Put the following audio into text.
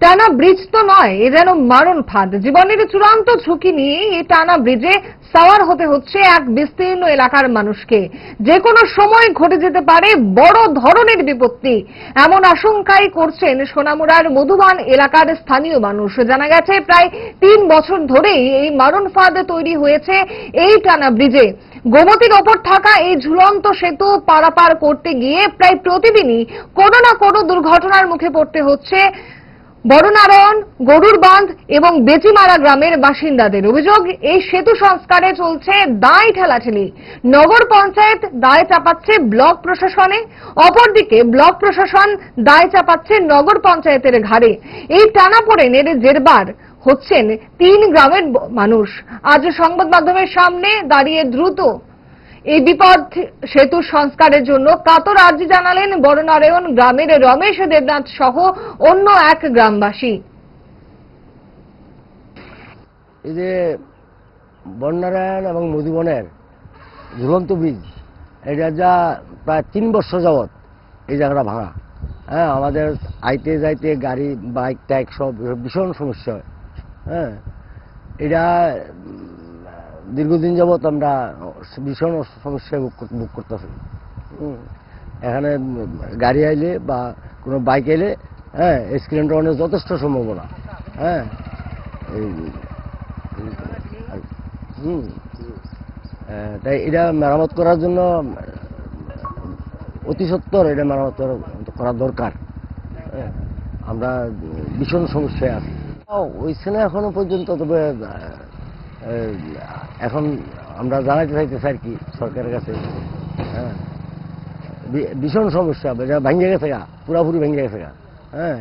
টানা ব্রিজ তো নয়, এ যেন মারণ ফাঁদ। জীবনের চূড়ান্ত ঝুঁকি নিয়ে এই টানা ব্রিজে সাওয়ার হতে হচ্ছে এক বিস্তীর্ণ এলাকার মানুষকে। যে কোনো সময় ঘটে যেতে পারে বড় ধরনের বিপত্তি, এমন আশঙ্কাই করছেন সোনামুড়ার মধুবান এলাকার স্থানীয় মানুষ। জানা গেছে প্রায় 3 বছর ধরেই এই মারণ ফাঁদ তৈরি হয়েছে এই টানা ব্রিজে। গোমতীর ওপর থাকা এই ঝুলন্ত সেতু পারাপার করতে গিয়ে প্রায় প্রতিদিনই কোনো না কোনো দুর্ঘটনার মুখে পড়তে হচ্ছে বড়নারায়ণ, গরুর বাঁধ এবং বেচিমারা গ্রামের বাসিন্দাদের। অভিযোগ, এই সেতু সংস্কারে চলছে দায় ঠেলাঠেলি। নগর পঞ্চায়েত দায় চাপাচ্ছে ব্লক প্রশাসনে, অপরদিকে ব্লক প্রশাসন দায় চাপাচ্ছে নগর পঞ্চায়েতের ঘাড়ে। এই টানাপোড়েনের জেরবার হচ্ছেন 3 গ্রামের মানুষ। আজ সংবাদ মাধ্যমের সামনে দাঁড়িয়ে দ্রুত এই বিপদ সেতু সংস্কারের জন্য কাতর আর্জি জানালেন বড়নারায়ণ গ্রামের রমেশ দেবনাথ সহ অন্য এক গ্রামবাসী। এই যে বড়নারায়ণ এবং মধুবনের ঝুলন্ত ব্রিজ, এটা যা প্রায় 3 বছর যাবৎ এই জায়গাটা ভাঙা। হ্যাঁ, আমাদের আইতে যাইতে গাড়ি বাইক টাইক সব ভীষণ সমস্যা হয়। হ্যাঁ, এটা দীর্ঘদিন যাবৎ আমরা ভীষণ সমস্যায় ভোগ করতেছি। এখানে গাড়ি আইলে বা কোনো বাইক এলে হ্যাঁ অ্যাক্সিডেন্ট হওয়ার যথেষ্ট সম্ভাবনা। হ্যাঁ, তাই এটা মেরামত করার জন্য অতি সত্বর এটা মেরামত করা দরকার। আমরা ভীষণ সমস্যায় আছি। হয়েছে না এখনো পর্যন্ত, তবে এখন আমরা জানাইতে চাইতেছি আর কি সরকারের কাছে। হ্যাঁ, ভীষণ সমস্যা, এটা ভেঙে গেছে গা, পুরাপুরি ভেঙে গেছে গা। হ্যাঁ।